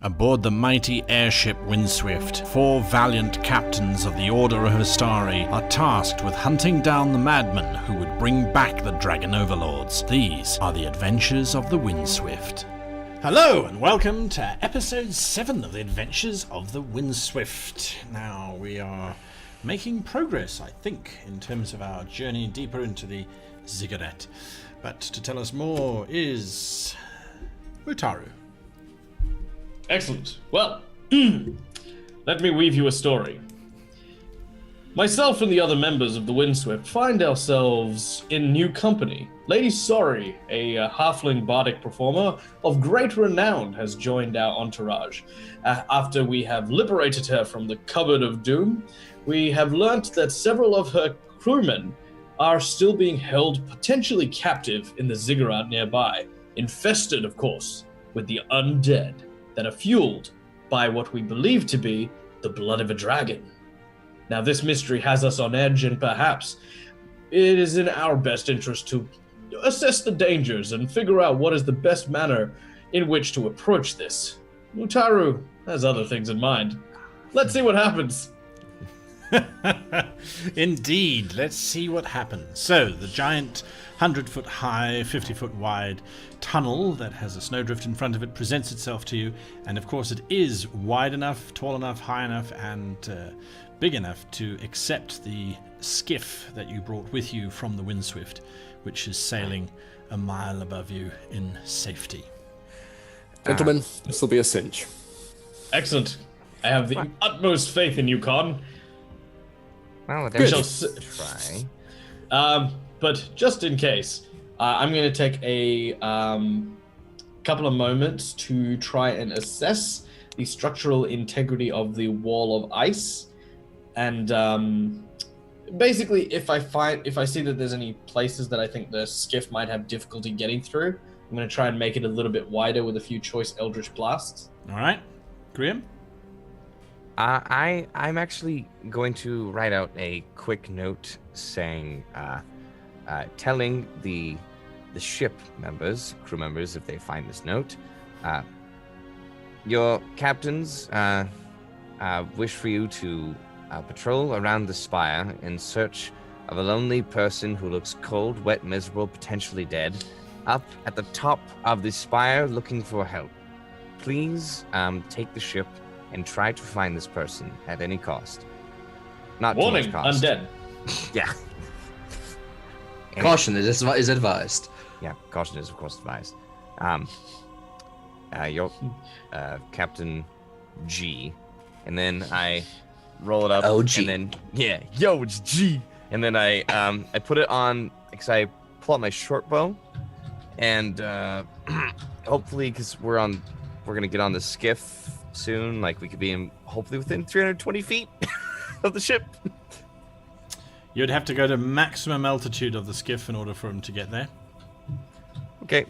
Aboard the mighty airship Windswift, 4 valiant captains of the Order of Astari are tasked with hunting down the madmen who would bring back the Dragon Overlords. These are the adventures of the Windswift. Hello and welcome to episode 7 of the adventures of the Windswift. Now we are making progress, I think, in terms of our journey deeper into the ziggurat. But to tell us more is Mutaru. Excellent. Well, let me weave you a story. Myself and the other members of the Windswift find ourselves in new company. Lady Sorry, a halfling bardic performer of great renown, has joined our entourage. After we have liberated her from the cupboard of doom, we have learnt that several of her crewmen are still being held potentially captive in the ziggurat nearby, infested, of course, with the undead that are fueled by what we believe to be the blood of a dragon. Now, this mystery has us on edge, and perhaps it is in our best interest to assess the dangers and figure out what is the best manner in which to approach this. Mutaru has other things in mind. Let's see what happens. Indeed, let's see what happens. So, the giant 100-foot high, 50-foot wide tunnel that has a snowdrift in front of it presents itself to you, and of course it is wide enough, tall enough, high enough, and big enough to accept the skiff that you brought with you from the Windswift, which is sailing a mile above you in safety. Gentlemen, this will be a cinch. Excellent. I have the utmost faith in you, Con. Well, we shall try. But just in case, I'm going to take a couple of moments to try and assess the structural integrity of the wall of ice, and basically, if I see that there's any places that I think the skiff might have difficulty getting through, I'm going to try and make it a little bit wider with a few choice Eldritch Blasts. All right, Graham. I'm actually going to write out a quick note saying, telling the ship members, crew members, if they find this note, your captains wish for you to patrol around the spire in search of a lonely person who looks cold, wet, miserable, potentially dead, up at the top of the spire looking for help. Please take the ship and try to find this person at any cost. Not warning, too much cost. Undead. Yeah. Caution is advised. Yeah, caution is of course advised. Your Captain G, and then I roll it up. Oh, G. And then it's G. And then I put it on because I pull out my short bow, and hopefully because we're gonna get on the skiff soon, like we could be hopefully within 320 feet of the ship. You'd have to go to maximum altitude of the skiff in order for him to get there. Okay.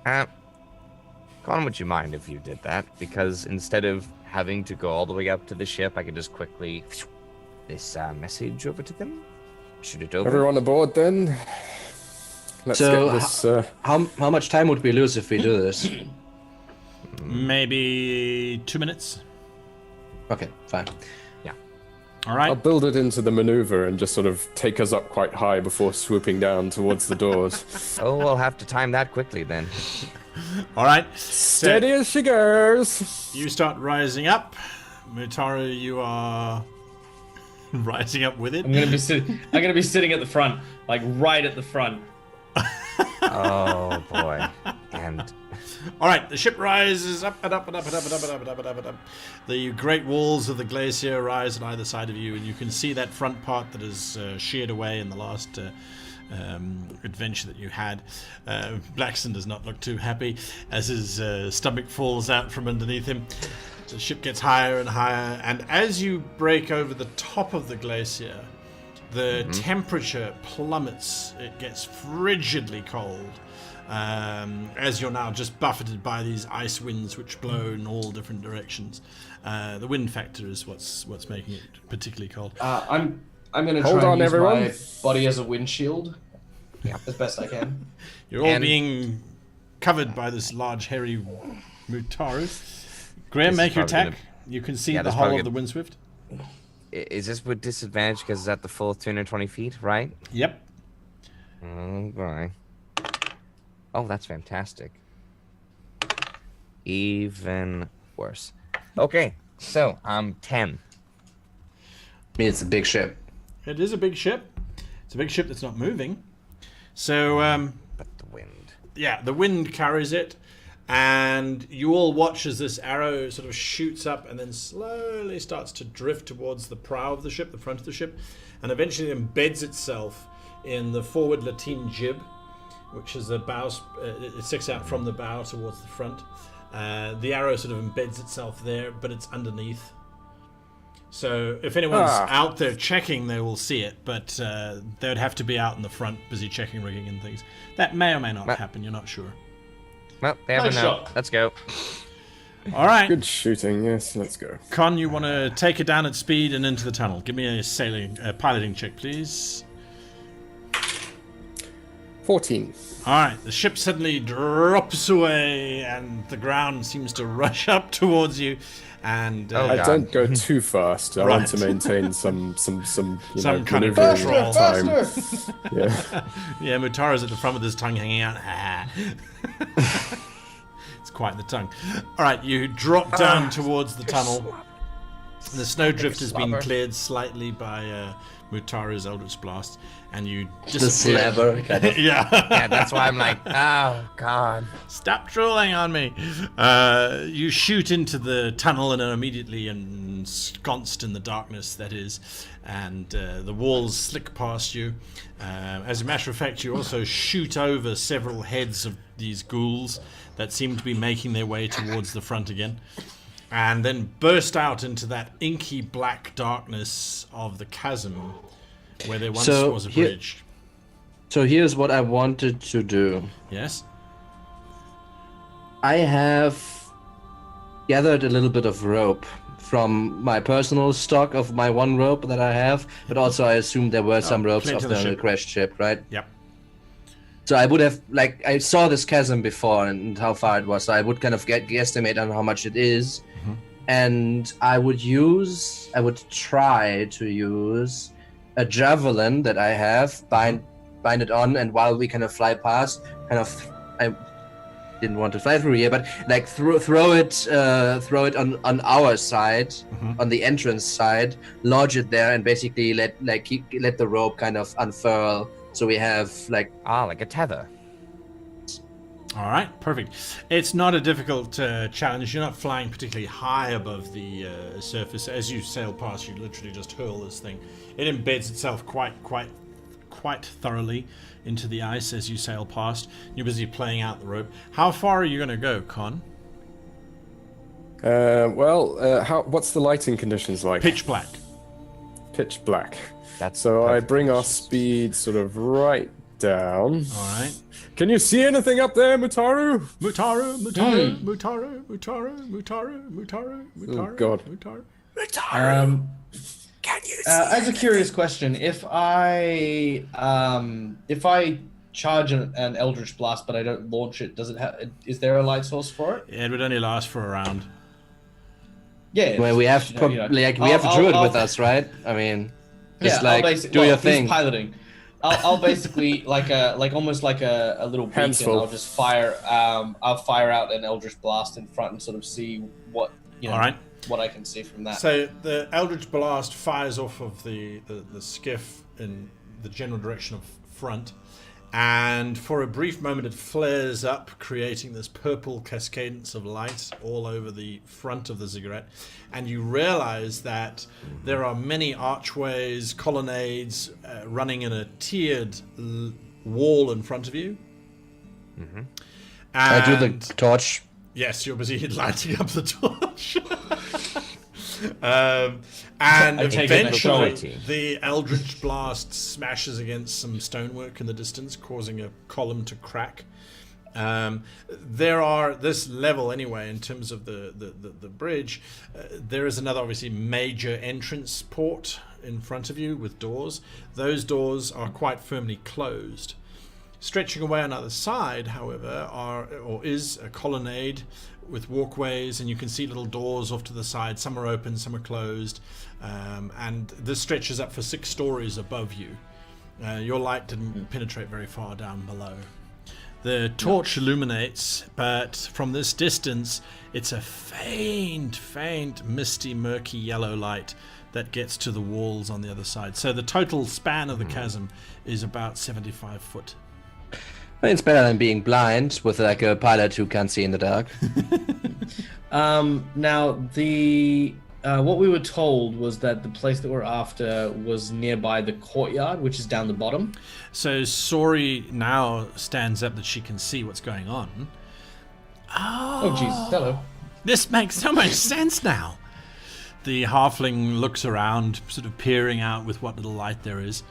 Con, would you mind if you did that? Because instead of having to go all the way up to the ship, I could just quickly this message over to them. Shoot it over. Everyone aboard then. Let's So, get this. how much time would we lose if we do this? Maybe 2 minutes. Okay, fine. All right. I'll build it into the maneuver and just sort of take us up quite high before swooping down towards the doors. Oh, we'll have to time that quickly then. All right. Steady as she goes. You start rising up. Mutaru, you are rising up with it. I'm gonna be sitting at the front, like right at the front. Oh boy. And all right, the ship rises up and up and up and up and up and up and up and up and up. The great walls of the glacier rise on either side of you, and you can see that front part that is sheared away in the last adventure that you had. Blackson does not look too happy as his stomach falls out from underneath him. The ship gets higher and higher, and as you break over the top of the glacier, the temperature plummets. It gets frigidly cold. As you're now just buffeted by these ice winds which blow in all different directions. The wind factor is what's making it particularly cold. I'm gonna Hold try on, and use everyone. my body as a windshield. Yeah, as best I can. You're all being covered by this large hairy Mutaru. Graham, This make is your probably attack. You can see Yeah, the that's hull probably of the Windswift. Is this with disadvantage because it's at the full 220 feet, right? Yep. Oh, boy. Oh, that's fantastic. Even worse. Okay, so I'm 10. I mean, it's a big ship. It is a big ship. It's a big ship that's not moving. So, But the wind. yeah, the wind carries it, and you all watch as this arrow sort of shoots up and then slowly starts to drift towards the prow of the ship, the front of the ship, and eventually embeds itself in the forward lateen jib, which is the bow. It sticks out from the bow towards the front. The arrow sort of embeds itself there, but it's underneath. So if anyone's out there checking, they will see it, but they would have to be out in the front, busy checking rigging and things. That may or may not happen. You're not sure. Well, they have Nice know. shot. Let's go. All right, Good shooting. Yes, let's go. Con, you want to take it down at speed and into the tunnel. Give me a piloting check, please. 14. All right, the ship suddenly drops away, and the ground seems to rush up towards you. And Oh, I God. don't go too fast. I Right. want to maintain some you Some know, kind of maneuvering control. time. Faster! Yeah. yeah, Mutara's at the front with his tongue hanging out. It's quite the tongue. All right, you drop down towards the tunnel. The snowdrift has been slobber. cleared slightly by Mutara's Eldritch Blast, and you The disappear. slabber, kind of. Yeah. Yeah, that's why I'm like, oh, God. Stop drooling on me. You shoot into the tunnel and are immediately ensconced in the darkness that is, and the walls slick past you. As a matter of fact, you also shoot over several heads of these ghouls that seem to be making their way towards the front again, and then burst out into that inky black darkness of the chasm where there once So was a here- bridge. So here's what I wanted to do. Yes? I have gathered a little bit of rope from my personal stock of my one rope that I have, but also I assume there were some ropes plenty of on the the ship. crashed ship, right? Yep. So I would have, like, I saw this chasm before and how far it was, so I would kind of guesstimate on how much it is. And I would try to use a javelin that I have, bind it on, and while we kind of fly past, I didn't want to fly through here, but like throw it on our side, on the entrance side, lodge it there, and basically let the rope kind of unfurl, so we have like Like a tether. All right, perfect. It's not a difficult challenge. You're not flying particularly high above the surface. As you sail past, you literally just hurl this thing. It embeds itself quite thoroughly into the ice as you sail past. You're busy playing out the rope. How far are you going to go, Con? What's the lighting conditions like? Pitch black. Pitch black. That's So I perfect. bring our speed sort of right down. All right. Can you see anything up there, Mutaru? Mutaru, Mutaru, Mutaru, Mutaru, Mutaru, Mutaru, Mutaru, God. Mutaru. As a curious question, if I charge an Eldritch Blast but I don't launch it, is there a light source for it? It would only last for a round. Yeah. well, we have you know, we have a druid I'll- with us, right? I mean, just I'll like basic- do well, your he's thing. piloting. I'll basically almost like a little beacon. Hands full. I'll just fire. I'll fire out an Eldritch Blast in front and sort of see what All right. what I can see from that. So the Eldritch Blast fires off of the skiff in the general direction of front, and for a brief moment it flares up, creating this purple cascadence of light all over the front of the ziggurat, and you realize that there are many archways, colonnades running in a tiered wall in front of you. I And do the torch. yes, you're busy lighting up the torch. And I take it and show eventually, it. the Eldritch Blast smashes against some stonework in the distance, causing a column to crack. There are, this level anyway, in terms of the bridge, there is another obviously major entrance port in front of you with doors. Those doors are quite firmly closed. Stretching away on either side, however, is a colonnade with walkways, and you can see little doors off to the side. Some are open, some are closed, and this stretches up for 6 stories above you. Your light didn't penetrate very far down below. The torch illuminates, but from this distance, it's a faint, misty, murky yellow light that gets to the walls on the other side. So the total span of the chasm is about 75 foot. Well, it's better than being blind with like a pilot who can't see in the dark. Now, the what we were told was that the place that we're after was nearby the courtyard, which is down the bottom. So Sori now stands up that she can see what's going on. Oh, Jesus. Hello. This makes so much sense now. The halfling looks around, sort of peering out with what little light there is.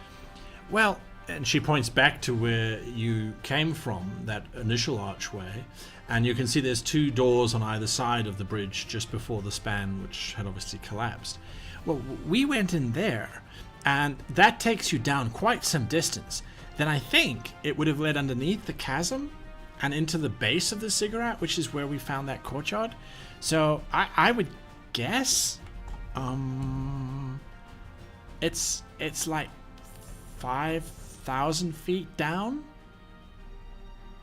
Well, and she points back to where you came from, that initial archway, and you can see there's 2 doors on either side of the bridge just before the span, which had obviously collapsed. Well, we went in there, and that takes you down quite some distance. Then I think it would have led underneath the chasm and into the base of the ziggurat, which is where we found that courtyard. So I would guess it's like 5,000 feet down.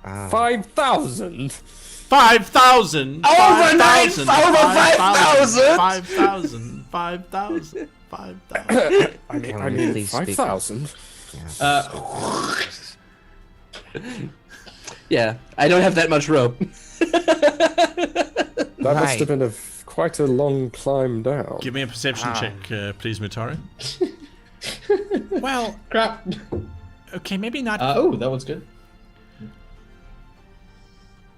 5,000? 5,000! Over 5,000! 5,000! 5,000! I Can we mean please speak? 5,000? Yeah, I don't have that much rope. That must have been quite a long climb down. Give me a perception check, please, Mutari. Well, Crap. okay, maybe not. Oh, that one's good.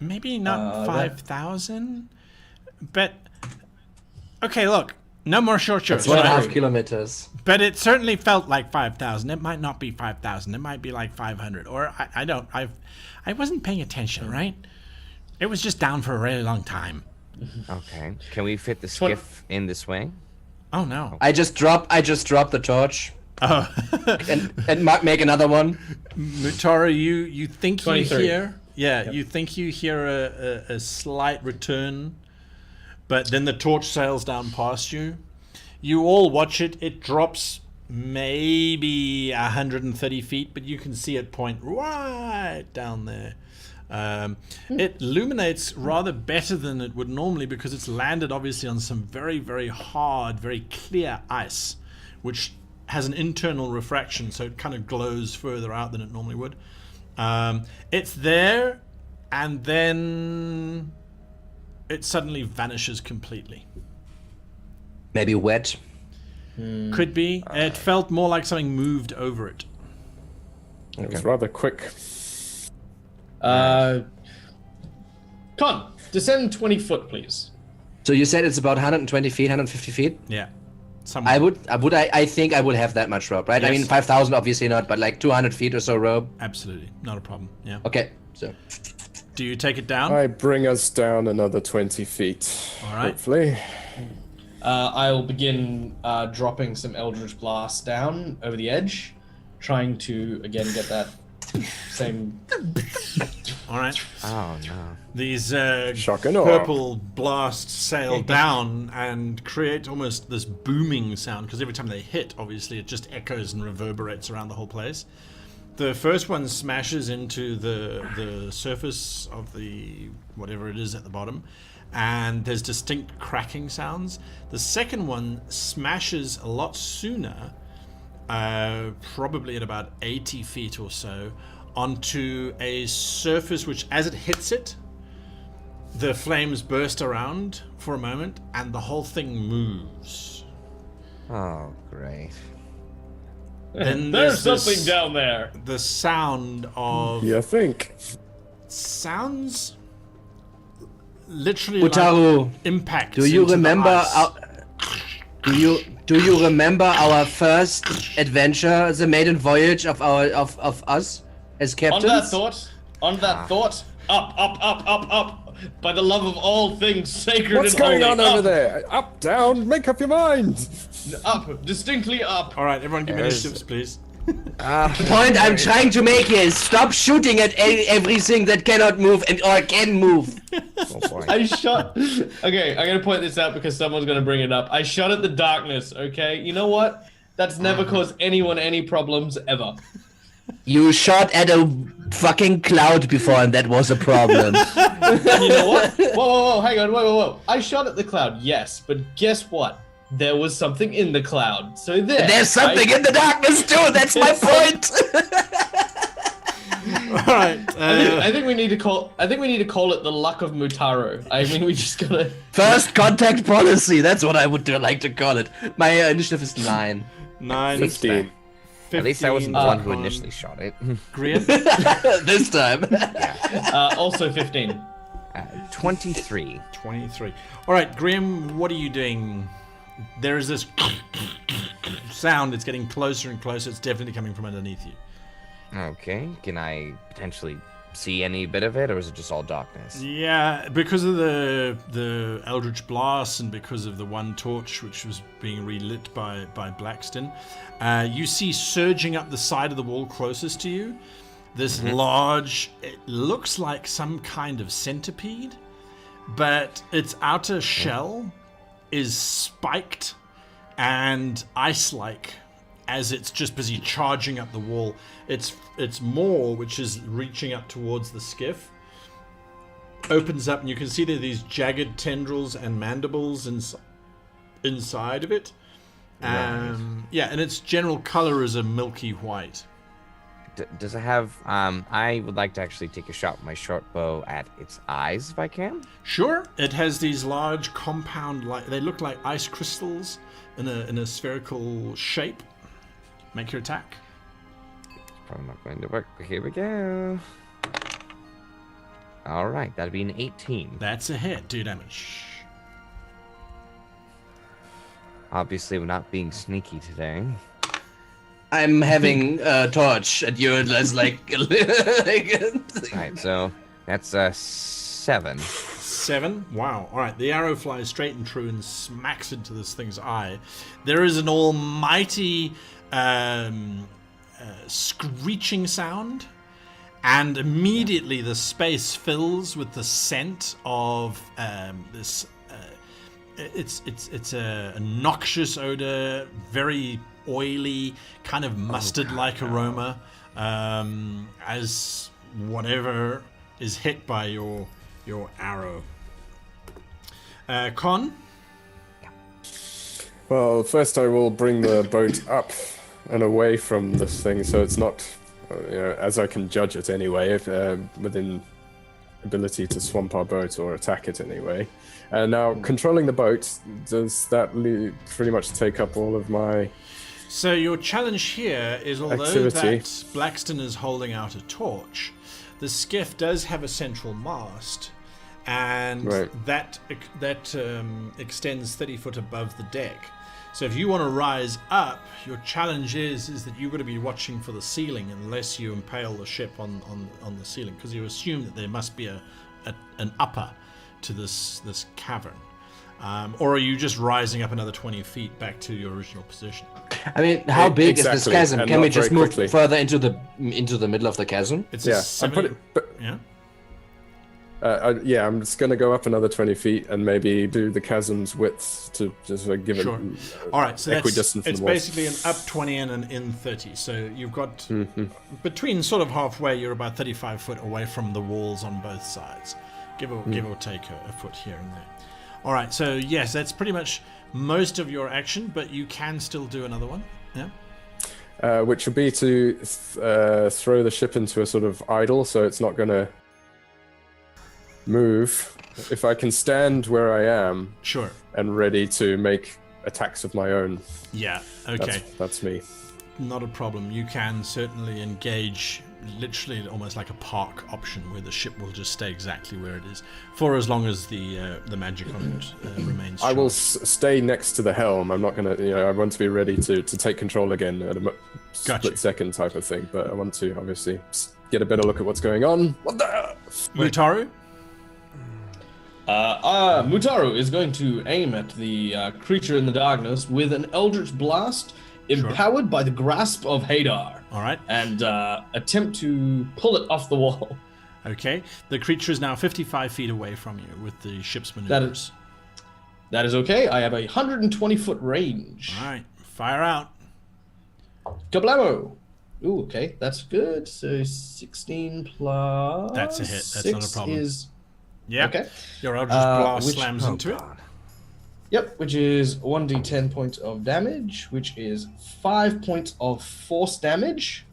Maybe not that- 5,000, but okay. Look, no more short shorts. 1.5 kilometers. But it certainly felt like 5,000. It might not be 5,000. It might be like 500. Or I wasn't paying attention, right? It was just down for a really long time. Okay. Can we fit the skiff in this way? Oh no. I just drop the torch Oh, and make another one. Mutara, you think you 23. hear? Yeah, you think you hear a slight return, but then the torch sails down past you. You all watch it. It drops maybe 130 feet, but you can see it point right down there. It illuminates rather better than it would normally because it's landed obviously on some very, very hard, very clear ice, which has an internal refraction, so it kind of glows further out than it normally would. It's there, and then it suddenly vanishes completely. Maybe wet. Could be. It felt more like something moved over it. It was rather quick. Con, descend 20 foot, please. So you said it's about 120 feet, 150 feet? Yeah. Somewhere. I think I would have that much rope, right? I Yes. mean, 5,000 obviously not, but like 200 feet or so rope. Absolutely. Not a problem. Yeah. Okay, so Do you take it down? I bring us down another 20 feet. All right. Hopefully. I'll begin dropping some Eldritch Blast down over the edge, trying to, again, get that same... All right. Oh no. These Shock and awe. purple blasts sail down and create almost this booming sound because every time they hit, obviously, it just echoes and reverberates around the whole place. The first one smashes into the surface of the whatever it is at the bottom, and there's distinct cracking sounds. The second one smashes a lot sooner, probably at about 80 feet or so, onto a surface which, as it hits it, the flames burst around for a moment, and the whole thing moves. Oh, great. Then There's there's something down there. The sound of You think? sounds literally Utaru, like impacts. do you into the remember ice. do you remember our first adventure, the maiden voyage of us as captains? On that thought, up, by the love of all things sacred What's and going holy, on over there? Up, down, make up your mind. Up, distinctly up. All right, everyone, give me There's- initiatives, please. The point I'm trying to make is stop shooting at everything that cannot move or can move. Oh boy. I shot. Okay, I'm gonna point this out because someone's gonna bring it up. I shot at the darkness. Okay, you know what? That's never caused anyone any problems ever. You shot at a fucking cloud before, and that was a problem. And you know what? Whoa, hang on, whoa. I shot at the cloud, yes, but guess what? There was something in the cloud. So There's something in the darkness too. That's my point. All right. I think we need to call it the luck of Mutaro. I mean, we just gotta. First contact policy. That's what I would like to call it. My initiative is 9. 9. 15. At least I wasn't the one who initially shot it. Graham? This time. Also 15. 23. 23. All right, Graham, what are you doing? There is this sound. It's getting closer and closer. It's definitely coming from underneath you. Okay, can I potentially see any bit of it, or is it just all darkness? Yeah, because of the Eldritch Blast and because of the one torch which was being relit by Blackston, you see surging up the side of the wall closest to you this large, it looks like some kind of centipede, but its outer shell is spiked and ice-like as it's just busy charging up the wall. Its maw, which is reaching up towards the skiff, opens up, and you can see there are these jagged tendrils and mandibles inside of it. Yeah, and its general color is a milky white. Does it have... I would like to actually take a shot with my short bow at its eyes, if I can. Sure. It has these large compound, they look like ice crystals in a spherical shape. Make your attack. Probably not going to work. Here we go. All right, that'd be an 18. That's a hit. 2 damage. Obviously, we're not being sneaky today. I'm having a torch at you. That's like... Alright, so that's a 7. 7? Wow. All right, the arrow flies straight and true and smacks into this thing's eye. There is an almighty screeching sound, and immediately the space fills with the scent of this... It's a noxious odor, very oily, kind of mustard-like aroma, as whatever is hit by your arrow. Con? Well, first I will bring the boat up and away from this thing, so it's not, as I can judge it anyway, within ability to swamp our boat or attack it anyway. Now, controlling the boat, does that pretty much take up all of my... So your challenge here is, although activity. that Blackston is holding out a torch, the skiff does have a central mast, and Right. that extends 30 foot above the deck. So if you want to rise up, your challenge is that you've got to be watching for the ceiling unless you impale the ship on the ceiling, because you assume that there must be an upper to this cavern. Or are you just rising up another 20 feet back to your original position? I mean, how big is this Exactly, chasm? and Can we not just very move quickly. further into the middle of the chasm? It's Yeah, a I 70, put it... yeah? Yeah, I'm just going to go up another 20 feet and maybe do the chasm's width to just give Sure. it All right, so equidistant from it's the wall. basically an up 20 and an in 30. So you've got between sort of halfway, you're about 35 foot away from the walls on both sides. Give or take a foot here and there. All right, so yes, that's pretty much most of your action, but you can still do another one. Yeah. Which would be to throw the ship into a sort of idle, so it's not going to move. If I can stand where I am Sure. and ready to make attacks of my own, Yeah. Okay. that's me. Not a problem. You can certainly engage, literally almost like a park option, where the ship will just stay exactly where it is for as long as the magic on it remains. I will charged. stay next to the helm. I'm not going to, I want to be ready to take control again at a Gotcha. split second type of thing, but I want to obviously get a better look at what's going on. What the? Mutaru? Mutaru is going to aim at the creature in the darkness with an Eldritch Blast empowered by the grasp of Hadar. All right. And attempt to pull it off the wall. Okay. The creature is now 55 feet away from you with the ship's maneuvers. That is okay. I have a 120-foot range. All right. Fire out. Kablamo! Ooh, okay. That's good. So 16 plus... That's a hit. That's not a problem. Yeah. Okay. Your Eldritch Blast which- slams into it. Yep, which is 1d10 points of damage, which is 5 points of force damage.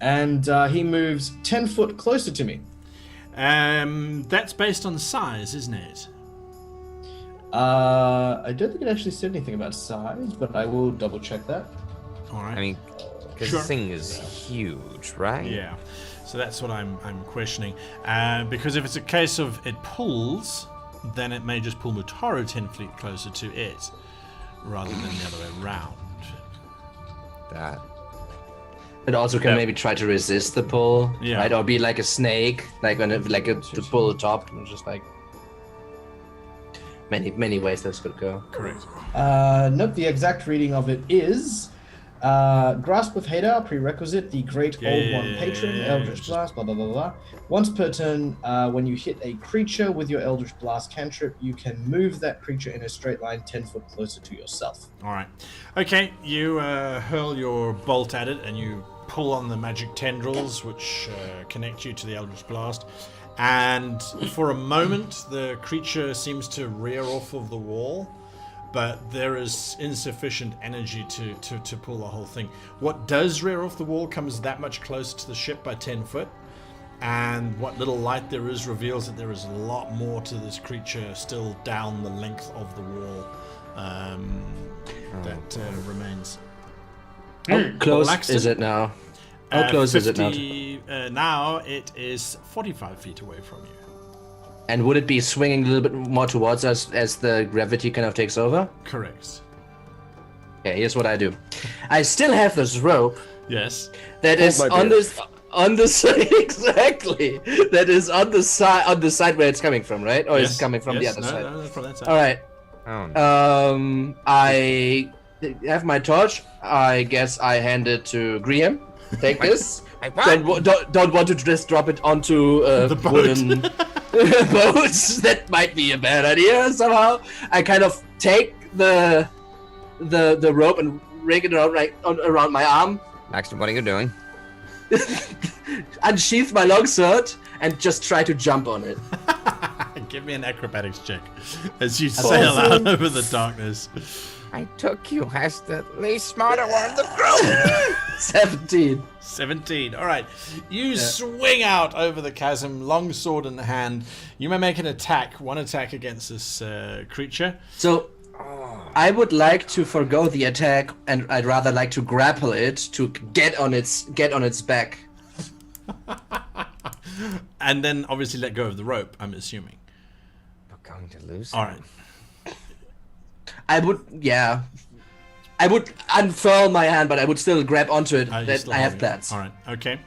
And he moves 10 foot closer to me. That's based on size, isn't it? I don't think it actually said anything about size, but I will double check that. All right. I mean, because Sure. this thing is huge, right? Yeah. So that's what I'm questioning. Because if it's a case of it pulls, then it may just pull Mutaro 10 feet closer to it, rather than the other way around. That. It also can maybe try to resist the pull, Yeah. right? Or be like a snake, like on to pull the top, and just like many ways this could go. Correct. Nope, the exact reading of it is Grasp of Hadar, prerequisite, the Great Old One Patron, Eldritch Blast, blah blah blah blah. Once per turn, when you hit a creature with your Eldritch Blast cantrip, you can move that creature in a straight line 10 foot closer to yourself. All right. Okay, you hurl your bolt at it, and you pull on the magic tendrils, which connect you to the Eldritch Blast. And for a moment, the creature seems to rear off of the wall, but there is insufficient energy to pull the whole thing. What does rear off the wall comes that much closer to the ship by 10 foot, and what little light there is reveals that there is a lot more to this creature still down the length of the wall that remains. How close Laxton? is it now? How close is it now? Now it is 45 feet away from you. And would it be swinging a little bit more towards us as the gravity kind of takes over? Correct. Okay, here's what I do. I still have this rope Yes. that is my on beer. this on the side exactly. That is on the side where it's coming from, right? Or is it coming from the other side? No, from that side. All right. Oh, no. I have my torch. I guess I hand it to Graham. Take this. Don't want to just drop it onto The boat. wooden boats. That might be a bad idea somehow. I kind of take the rope and rig it around my arm, Laxton, what are you doing? unsheath my longsword, and just try to jump on it. Give me an acrobatics check as you sail out over the darkness. I took you as the least smarter one in the group. 17. 17. All right. You swing out over the chasm, long sword in the hand. You may make an attack, one attack against this creature. So I would like to forgo the attack, and I'd rather like to grapple it to get on its back. And then obviously let go of the rope, I'm assuming. We're going to lose. All right. I would unfurl my hand, but I would still grab onto it. You're That still I have holding it. that. All right. Okay.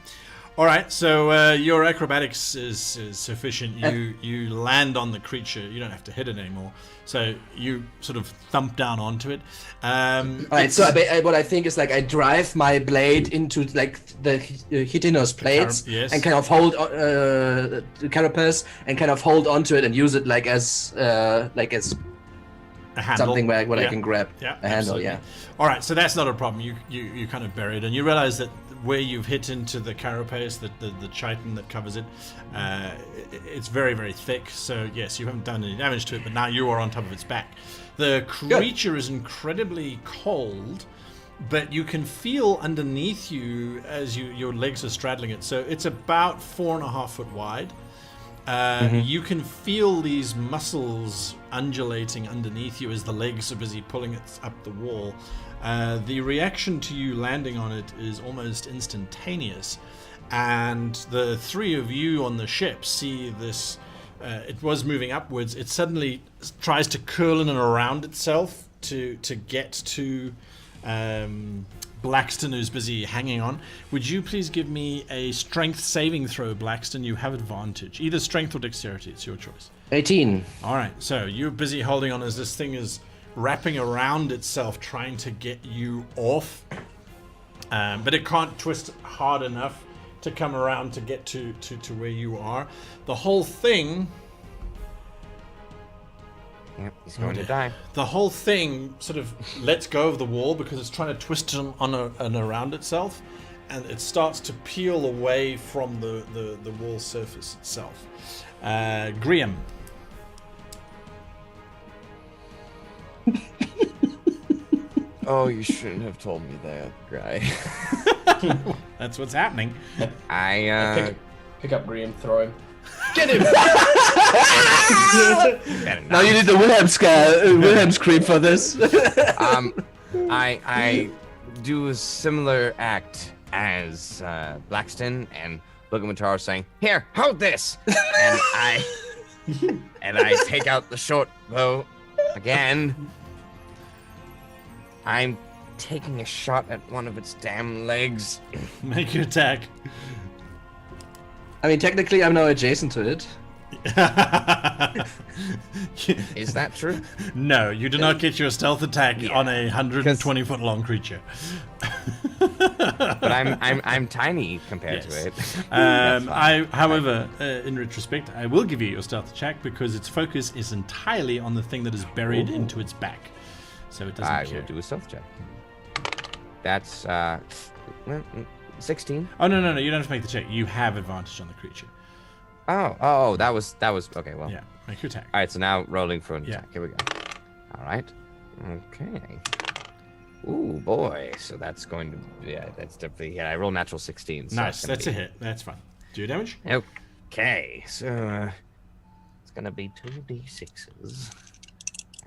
All right. So your acrobatics is sufficient. You land on the creature. You don't have to hit it anymore. So you sort of thump down onto it. All right. So what I think is like I drive my blade into like the Hitinos plates yes. and kind of hold the carapace and kind of hold onto it and use it like as a handle. something where I Yeah. can grab Yeah, a handle. absolutely. Yeah. All right, so that's not a problem. You kind of bury it, and you realize that where you've hit into the carapace, the chitin that covers it, it's very, very thick. So yes, you haven't done any damage to it, but now you are on top of its back. The creature is incredibly cold, but you can feel underneath you as your legs are straddling it. So it's about 4.5 foot wide. You can feel these muscles undulating underneath you as the legs are busy pulling it up the wall. The reaction to you landing on it is almost instantaneous, and the three of you on the ship see this. It was moving upwards. It suddenly tries to curl in and around itself to get to Blackston, who's busy hanging on. Would you please give me a strength saving throw, Blackston? You have advantage. Either strength or dexterity. It's your choice. 18. All right. So you're busy holding on as this thing is wrapping around itself, trying to get you off. But it can't twist hard enough to come around to get to where you are. The whole thing... Yep, he's going to die. The whole thing sort of lets go of the wall because it's trying to twist it on and around itself, and it starts to peel away from the wall surface itself. Graham. Oh, you shouldn't have told me that, guy. That's what's happening. Pick up Graham, throw him. Get him! Now you need the Wilhelm scream for this. I do a similar act as Blackston and look at Mutaro saying, "Here, hold this," and I take out the short bow again. I'm taking a shot at one of its damn legs. Make your attack. I mean, technically, I'm now adjacent to it. Is that true? No, you do not get your stealth attack on a 120-foot long creature. But I'm tiny compared to it. However, in retrospect, I will give you your stealth check because its focus is entirely on the thing that is buried into its back, so it doesn't care. I will do a stealth check. That's 16. Oh no! You don't have to make the check. You have advantage on the creature. Oh, that was okay. Well, yeah, make your attack. All right, so now rolling for an attack. Here we go. All right. Okay. Ooh, boy. So that's going to that's definitely I roll natural 16. So nice. That's a hit. That's fine. Do your damage. Okay. So it's gonna be 2d6s.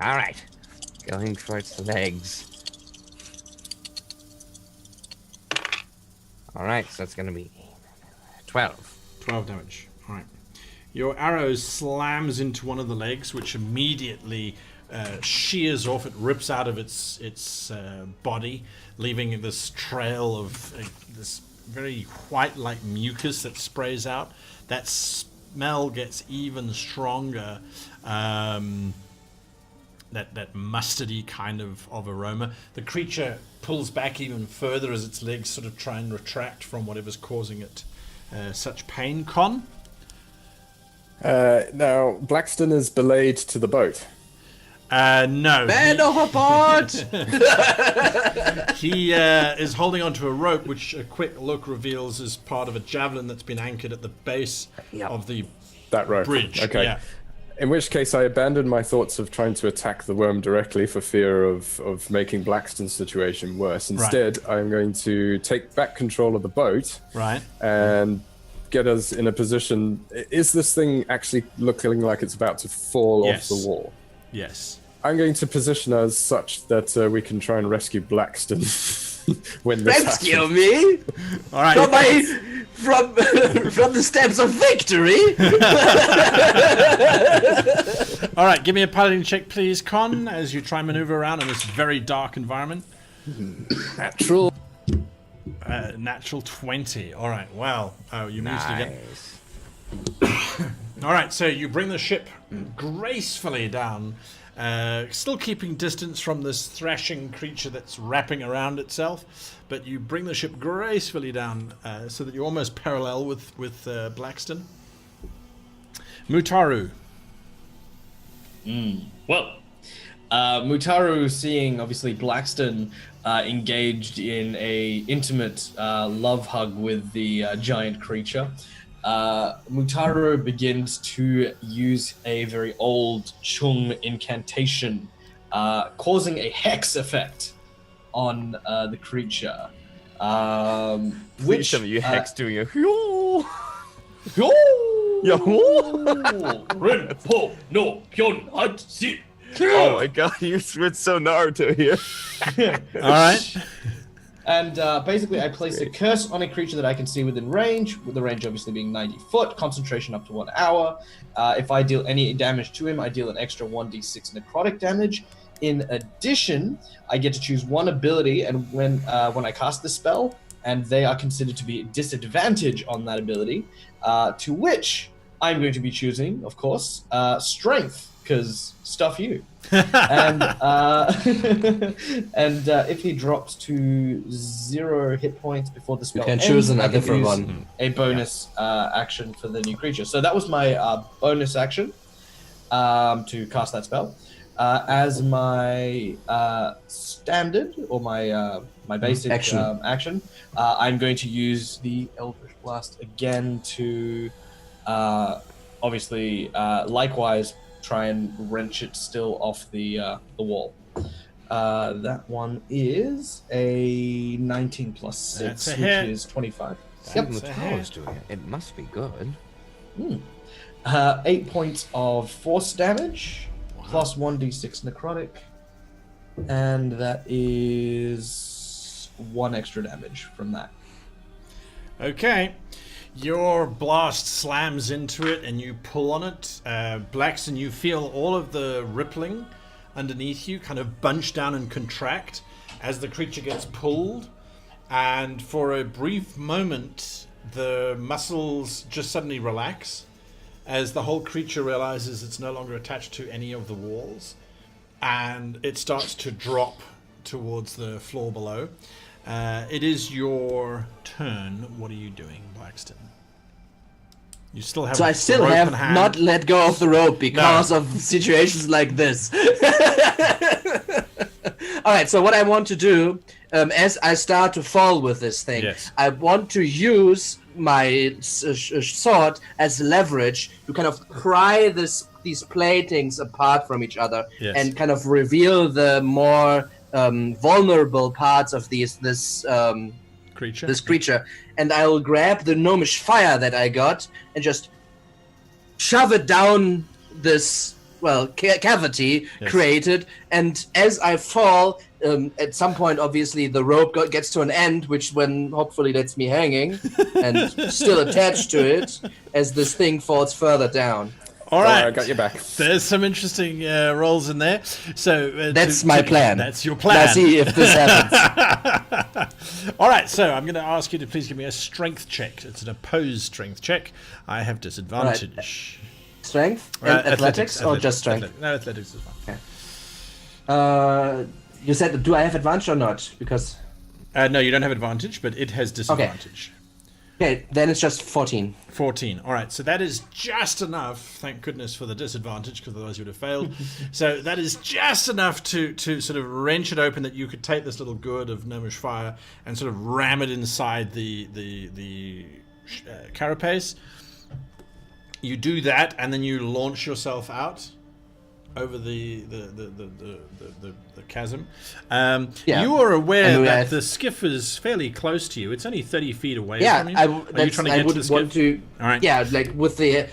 All right. Going for its legs. All right, so it's going to be 12. 12 damage. All right. Your arrow slams into one of the legs, which immediately shears off. It rips out of its body, leaving this trail of this very white-like mucus that sprays out. That smell gets even stronger. That mustardy kind of aroma. The creature pulls back even further as its legs sort of try and retract from whatever's causing it such pain. Con? Now, Blackston is belayed to the boat. No. Man overboard! He is holding onto a rope, which a quick look reveals is part of a javelin that's been anchored at the base of the bridge. Okay. Yeah. In which case, I abandoned my thoughts of trying to attack the worm directly for fear of making Blackston's situation worse. Instead, I'm going to take back control of the boat. Right. And get us in a position. Is this thing actually looking like it's about to fall off the wall? Yes. I'm going to position us such that we can try and rescue Blackston when this Rescue happens. me? All right. From the steps of victory? All right, give me a piloting check, please, Con, as you try and maneuver around in this very dark environment. Natural. Natural 20. All right, well, you managed to get... Nice. All right, so you bring the ship gracefully down, still keeping distance from this thrashing creature that's wrapping around itself, but you bring the ship gracefully down so that you're almost parallel with Blackston. Mutaru. Well, Mutaru, seeing obviously Blackston engaged in a intimate love hug with the giant creature, Mutaru begins to use a very old Chung incantation, causing a hex effect on the creature. Which some of you hex doing a Renpo no Pyon Hat Si. Oh my god, you went so Naruto here. All right. And basically, I place a curse on a creature that I can see within range, with the range obviously being 90 foot, concentration up to 1 hour. If I deal any damage to him, I deal an extra 1d6 necrotic damage. In addition, I get to choose one ability, and when I cast the spell, and they are considered to be disadvantage on that ability, to which I'm going to be choosing, of course, strength, because stuff you. And if he drops to 0 hit points before the spell You can ends, choose I another can different use one. a bonus action for the new creature. So that was my bonus action to cast that spell. As my standard or my basic action, I'm going to use the Eldritch Blast again to obviously likewise try and wrench it still off the wall. That one is a 19 plus 6, which is 25. Yep. Doing it. It must be good. 8 points of force damage, plus 1d6 necrotic, and that is 1 extra damage from that. Okay. Your blast slams into it and you pull on it. Blackston, you feel all of the rippling underneath you kind of bunch down and contract as the creature gets pulled. And for a brief moment, the muscles just suddenly relax as the whole creature realizes it's no longer attached to any of the walls. And it starts to drop towards the floor below. It is your turn. What are you doing, Blackston? You still have. So I still have not let go of the rope because of situations like this. All right. So what I want to do, as I start to fall with this thing, I want to use my sword as leverage to kind of pry these platings apart from each other and kind of reveal the more vulnerable parts of this creature, and I will grab the gnomish fire that I got and just shove it down this cavity created. And as I fall, at some point, obviously, the rope gets to an end, which hopefully lets me hanging and still attached to it as this thing falls further down. All right, I got your back. There's some interesting rolls in there. So that's my plan. That's your plan. Let's see if this happens. All right, so I'm going to ask you to please give me a strength check. It's an opposed strength check. I have disadvantage. Right. Strength and athletics or just strength? No, athletics is fine. Okay. You said, do I have advantage or not? Because no, you don't have advantage, but it has disadvantage. Okay, then it's just 14. 14. All right, so that is just enough. Thank goodness for the disadvantage, because otherwise you would have failed. So that is just enough to sort of wrench it open, that you could take this little gourd of gnomish fire and sort of ram it inside the carapace. You do that, and then you launch yourself out over the chasm. You are aware that the skiff is fairly close to you. It's only 30 feet away from you. Are you trying to get to the skiff? All right. Yeah, with the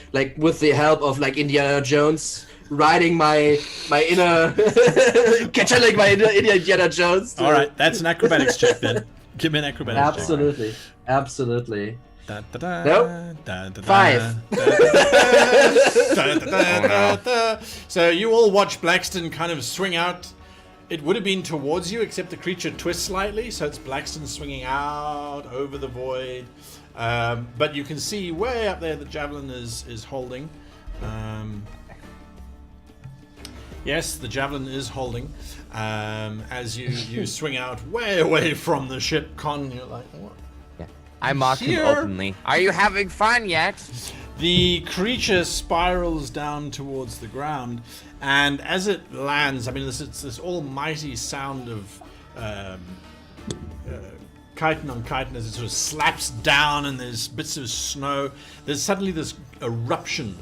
help of Indiana Jones, riding my inner channeling my inner Indiana Jones. All right, that's an acrobatics check then. Give me an acrobatics check. Absolutely. Da, da, da, nope. Da, da, 5. So you all watch Blackston kind of swing out. It would have been towards you, except the creature twists slightly, so it's Blackston swinging out over the void. But you can see way up there the javelin is holding. Yes, the javelin is holding. As you swing out way away from the ship, Con, you're like, what? I mock him openly. Are you having fun yet? The creature spirals down towards the ground, and as it lands, I mean, it's this almighty sound of chitin on chitin as it sort of slaps down, and there's bits of snow. There's suddenly this eruption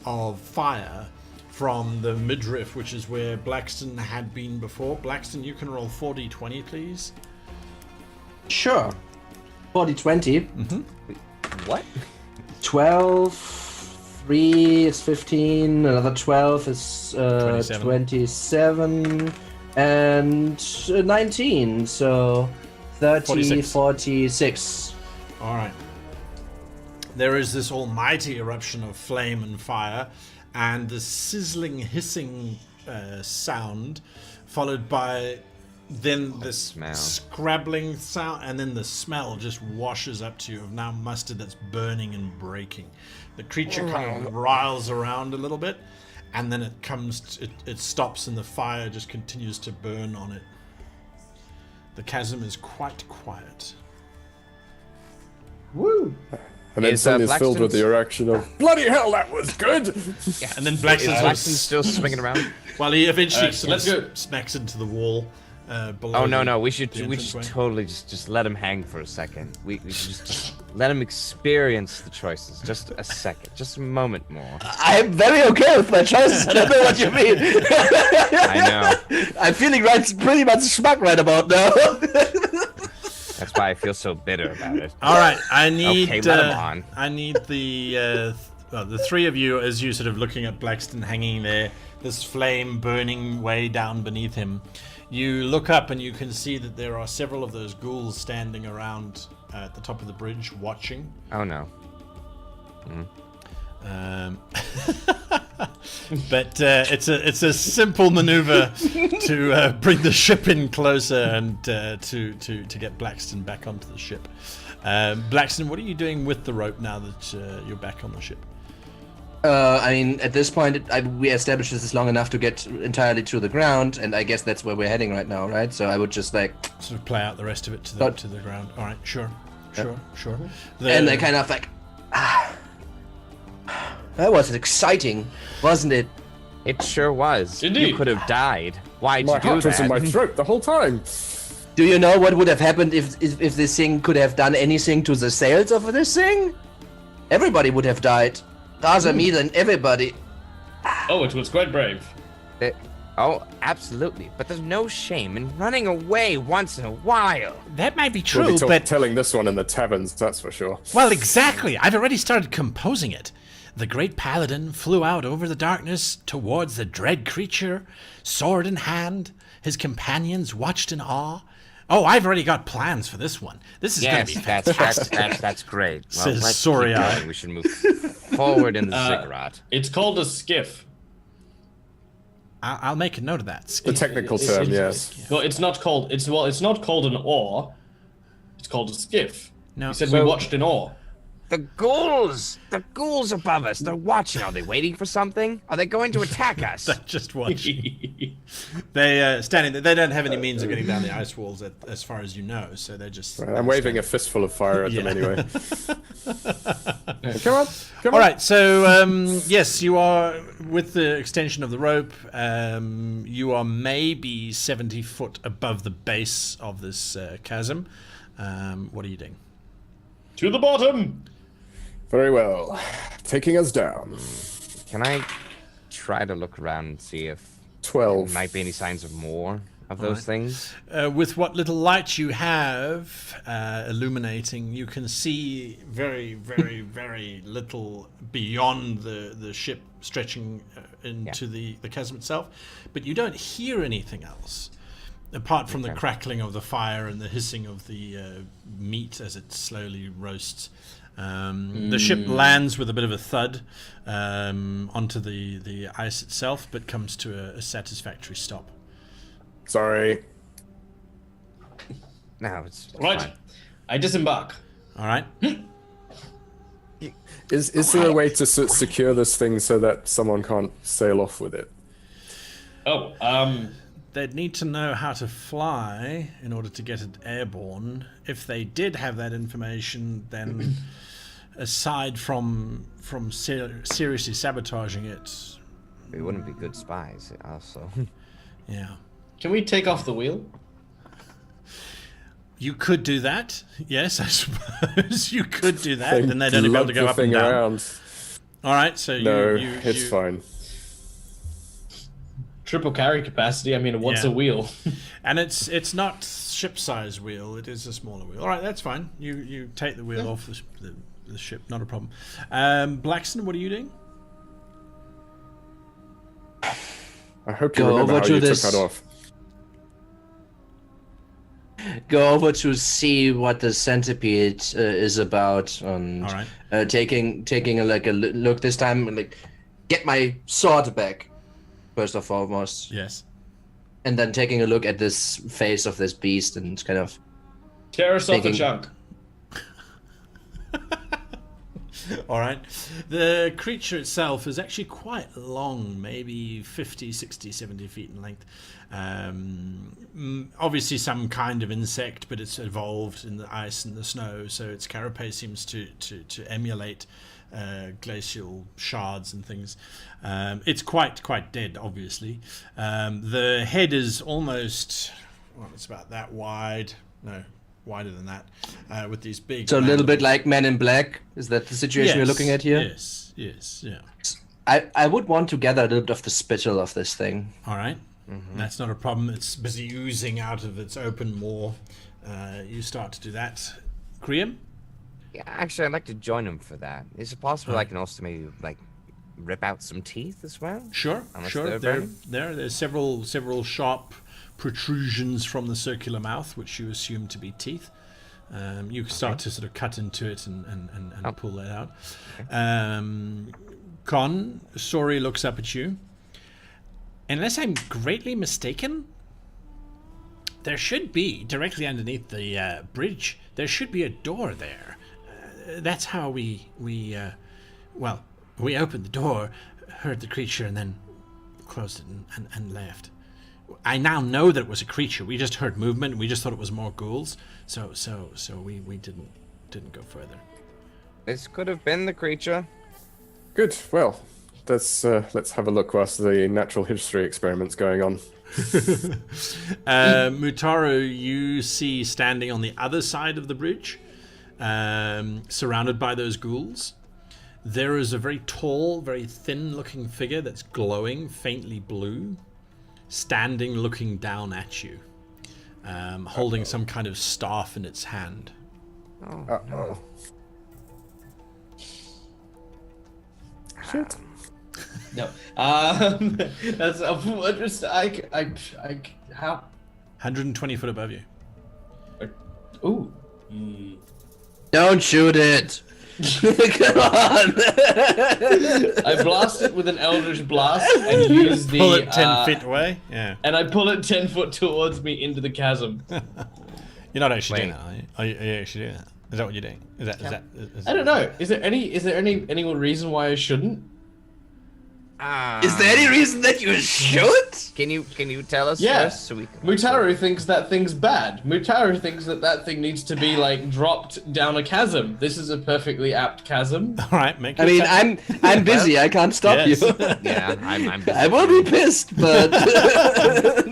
of fire from the midriff, which is where Blackston had been before. Blackston, you can roll 4d20, please. Sure. 40-20. Mm-hmm. What? 12, 3 is 15, another 12 is 27, and 19, so 30, 46. All right. There is this almighty eruption of flame and fire, and the sizzling, hissing sound, followed by then this scrabbling sound, and then the smell just washes up to you of now mustard that's burning and breaking. The creature kind of riles around a little bit, and then it stops, and the fire just continues to burn on it. The chasm is quite quiet. Woo! And then suddenly it's filled with the erection of bloody hell, that was good. Yeah. And then Blackson's Still swinging around. well, he eventually let's go. smacks into the wall. Below Oh no, the we should entranceway. totally just let him hang for a second. We should just let him experience the choices. Just a second, just a moment more. I'm very okay with my choices. I don't know what you mean. I know. I'm feeling pretty much smug right about now. That's why I feel so bitter about it. All right, I need. Okay, let him on. I need the three of you as you sort of looking at Blackston hanging there, this flame burning way down beneath him. You look up and you can see that there are several of those ghouls standing around at the top of the bridge, watching. Oh no. But it's a simple maneuver to bring the ship in closer and to get Blackston back onto the ship. Blackston, what are you doing with the rope now that you're back on the ship? I mean, at this point, we established this is long enough to get entirely to the ground, and I guess that's where we're heading right now, right? So I would just like sort of play out the rest of it to the ground. All right, sure. and I kind of like, that was exciting, wasn't it? It sure was. Indeed. You could have died. Why'd My you do heart was that? in my throat the whole time. Do you know what would have happened if this thing could have done anything to the sails of this thing? Everybody would have died. Rather me than everybody. Oh, it was quite brave. Oh, absolutely. But there's no shame in running away once in a while. That might be We'll true, be but telling this one in the taverns, that's for sure. well, exactly. I've already started composing it. The great paladin flew out over the darkness towards the dread creature, sword in hand. His companions watched in awe. Oh, I've already got plans for this one. This is going to be fantastic. That's great. Well, Says let's Sorry keep Eye. going. We should move forward in the ziggurat. It's called a skiff. I'll make a note of that. The technical term, yes. Well, it's not called. It's not called an oar. It's called a skiff. No. You said we watched an oar. The ghouls above us. They're watching. Are they waiting for something? Are they going to attack us? Just watch. They standing there. They don't have any means of getting down the ice walls, as far as you know. So they're just. I'm waving a fistful of fire at them anyway. Come on. All right. So yes, you are with the extension of the rope. You are maybe 70 foot above the base of this chasm. What are you doing? To the bottom. Very well. Taking us down. Can I try to look around and see if 12. there might be any signs of more of those things? With what little light you have illuminating, you can see very, very, very little beyond the ship stretching into the chasm itself. But you don't hear anything else, apart from the crackling of the fire and the hissing of the meat as it slowly roasts. The ship lands with a bit of a thud onto the ice itself, but comes to a satisfactory stop. Sorry. No, it's Right. fine. I disembark. All right. Is there a way to secure this thing so that someone can't sail off with it? Oh, They'd need to know how to fly in order to get it airborne. If they did have that information, then aside from seriously sabotaging it, we wouldn't be good spies. Also, yeah. can we take off the wheel? You could do that. Yes, I suppose you could do that. Then they'd only be able to go Lug up the and thing down. around. All right, so No, you it's fine. Triple carry capacity. I mean, what's a wheel? And it's not ship-size wheel. It is a smaller wheel. All right, that's fine. You take the wheel off the ship. Not a problem. Blackston, what are you doing? I hope you Go remember over how to you this- took that off. Go over to see what the centipede is about, and All right. taking a look this time, and like get my sword back first and foremost, Yes. and then taking a look at this face of this beast and kind of Tear us off a Thinking- chunk. All right. The creature itself is actually quite long, maybe 50, 60, 70 feet in length. Obviously some kind of insect, but it's evolved in the ice and the snow, so its carapace seems to emulate glacial shards and things. It's quite dead, obviously. The head is almost, well, it's about that wide. No, wider than that, with these big... So a little bit like Men in Black? Is that the situation we're looking at here? Yes, yeah. I would want to gather a little bit of the spittle of this thing. All right. That's not a problem. It's busy oozing out of its open maw. You start to do that. Kriam? Yeah, actually, I'd like to join him for that. Is it possible I can also maybe, like, rip out some teeth as well? Sure. There's several sharp protrusions from the circular mouth, which you assume to be teeth. You start to sort of cut into it and pull that out. Okay. Con, Sori looks up at you. Unless I'm greatly mistaken, there should be, directly underneath the bridge, there should be a door there. That's how we opened the door, heard the creature, and then closed it and left. I now know that it was a creature. We just heard movement. We just thought it was more ghouls. So we didn't go further. This could have been the creature. Good. Well, let's have a look whilst the natural history experiment's going on. Mutaru, you see standing on the other side of the bridge, surrounded by those ghouls. There is a very tall, very thin-looking figure that's glowing, faintly blue, standing looking down at you, holding some kind of staff in its hand. Oh, no. Shit. No. That's just how 120 foot above you. Ooh. Don't shoot it. Come on. I blast it with an Eldritch Blast and use the... Pull it 10 feet away? Yeah. And I pull it 10 foot towards me into the chasm. You're not actually doing that, are you? Are you actually doing that? Is that what you're doing? Is I don't know. Is there any reason why I shouldn't? Is there any reason that you should? Can you tell us Yeah. first so we can... Mutaru thinks that thing's bad. Mutaru thinks that thing needs to be like dropped down a chasm. This is a perfectly apt chasm. All right, make. I mean, I'm busy. I can't stop Yes. you. Yeah, I'm busy. I will be pissed, but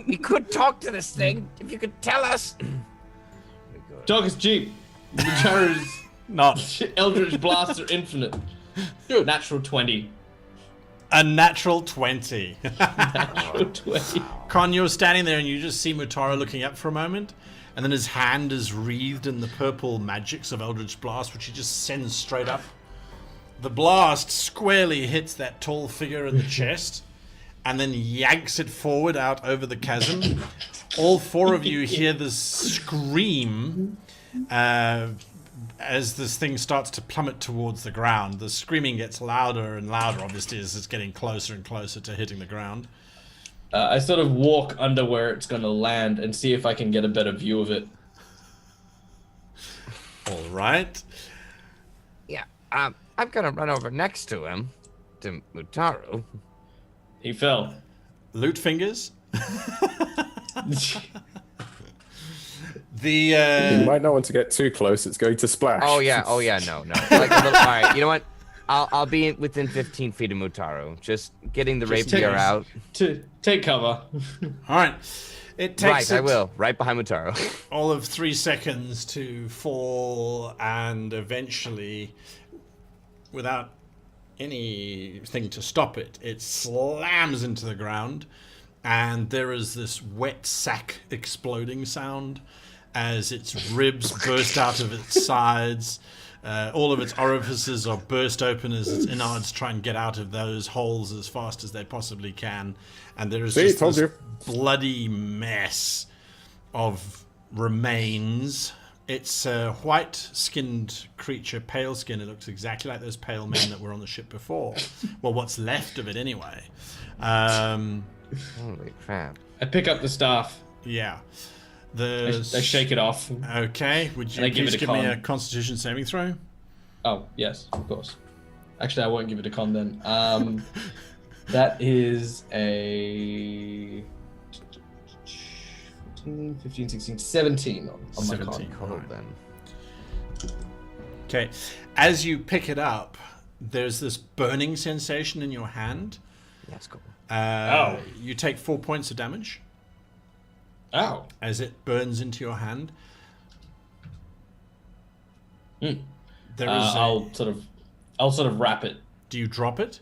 We could talk to this thing if you could tell us. Dog is cheap. Mutaru's Not Eldritch Blasts are infinite. Natural 20. a natural 20. Natural 20. Con, you're standing there and you just see Mutaru looking up for a moment, and then his hand is wreathed in the purple magics of Eldritch Blast, which he just sends straight up. The blast squarely hits that tall figure in the chest, and then yanks it forward out over the chasm. All four of you hear this scream as this thing starts to plummet towards the ground. The screaming gets louder and louder, obviously, as it's getting closer and closer to hitting the ground. I sort of walk under where it's going to land and see if I can get a better view of it. All right. Yeah, I'm gonna run over next to him, to Mutaru. He fell. Loot fingers. You might not want to get too close. It's going to splash. Oh yeah, no. Like a little, all right, you know what? I'll be within 15 feet of Mutaru, just getting the rapier out. To take cover. All right. It takes I will. Right behind Mutaru. all of 3 seconds to fall, and eventually, without anything to stop it, it slams into the ground, and there is this wet sack exploding sound as its ribs burst out of its sides. All of its orifices are burst open as its innards try and get out of those holes as fast as they possibly can. And there is just this bloody mess of remains. It's a white-skinned creature, pale skin. It looks exactly like those pale men that were on the ship before. Well, what's left of it anyway. Holy crap. I pick up the staff. Yeah. I shake it off. Okay, would you please give me a Constitution saving throw? Oh, yes, of course. Actually, I won't give it a con then. That is a 14, 15, 16, 17 on my 17. con. Alright. then. Okay. As you pick it up, there's this burning sensation in your hand. That's cool. You take 4 points of damage Ow. as it burns into your hand. There is I'll sort of wrap it. Do you drop it?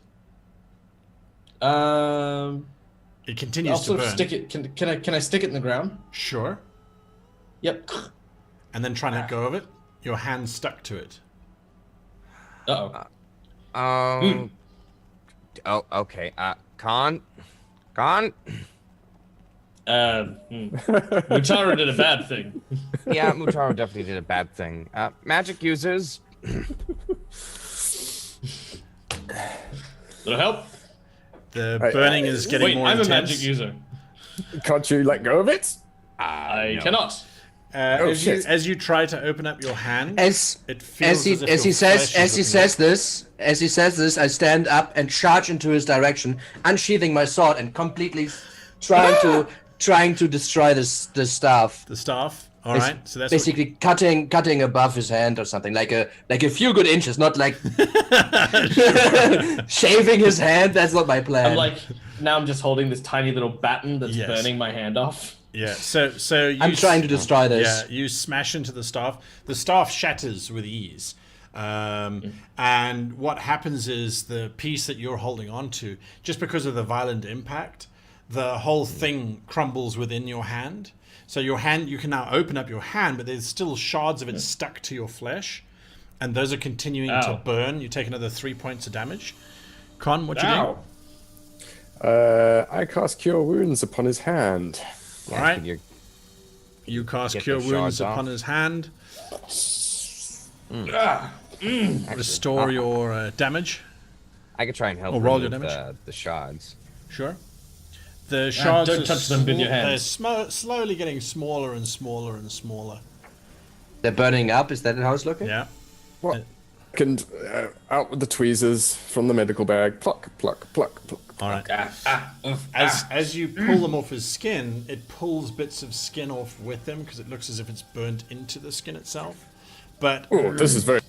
It continues I'll to sort burn. of stick it. Can I stick it in the ground? Sure. Yep. And then try and let go of it. Your hand's stuck to it. Uh-oh. Oh, okay. Con? Mutara did a bad thing. Yeah, Mutaro definitely did a bad thing. Magic users. That'll help. The burning is getting Wait, more I'm intense. a magic user. Can't you let go of it? I no. cannot. As you try to open up your hand, As it feels as he says this, I stand up and charge into his direction, unsheathing my sword and completely trying to destroy the staff. the staff. All right, so that's Basically cutting above his hand or something, like a few good inches, not like shaving his hand. That's not my plan. I'm just holding this tiny little baton that's Yes. burning my hand off. Yeah, so you I'm trying to destroy this. Yeah, you smash into the staff. The staff shatters with ease. And what happens is the piece that you're holding on to, just because of the violent impact, the whole thing crumbles within your hand. So your hand, you can now open up your hand, but there's still shards of it stuck to your flesh. And those are continuing to burn. You take another 3 points of damage. Con, what you doing? I cast Cure Wounds upon his hand. All right. Can you You cast get Cure the Wounds shards upon off? his hand. Restore your damage. I could try and help Or roll your remove damage. the shards. Sure. The shards don't are touch them with your hands. They're slowly getting smaller and smaller and smaller. They're burning up. Is that how it's looking? Yeah. What? And out with the tweezers from the medical bag. Pluck, pluck, pluck, pluck. All right. As you pull them off his skin, it pulls bits of skin off with them because it looks as if it's burnt into the skin itself. But Oh, this is very.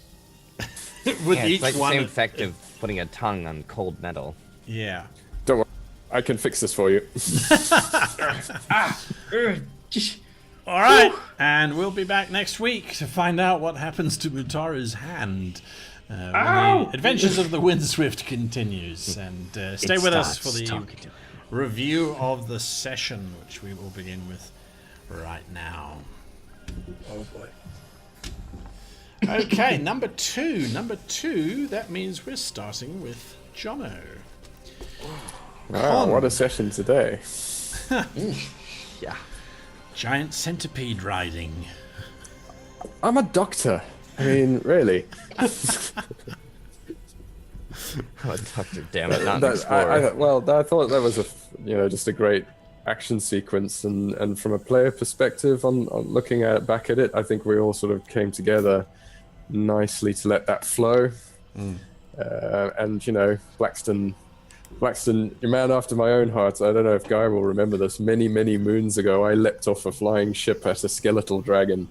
with Yeah, each it's like the one, same effect of putting a tongue on cold metal. yeah. Don't worry. I can fix this for you. All right, and we'll be back next week to find out what happens to Mutaru's hand. When the Adventures of the Windswift continues, and stay with us for the review of the session, which we will begin with right now. Oh boy. Okay, number two. That means we're starting with Jono. Wow, what a session today. Yeah. Giant centipede riding. I'm a doctor. I mean, really. Oh, Doctor, damn it, not an I explorer. thought that was just a great action sequence, and from a player perspective, on looking back at it, I think we all sort of came together nicely to let that flow. And Blackston, your man after my own heart. I don't know if Guy will remember this. Many, many moons ago, I leapt off a flying ship at a skeletal dragon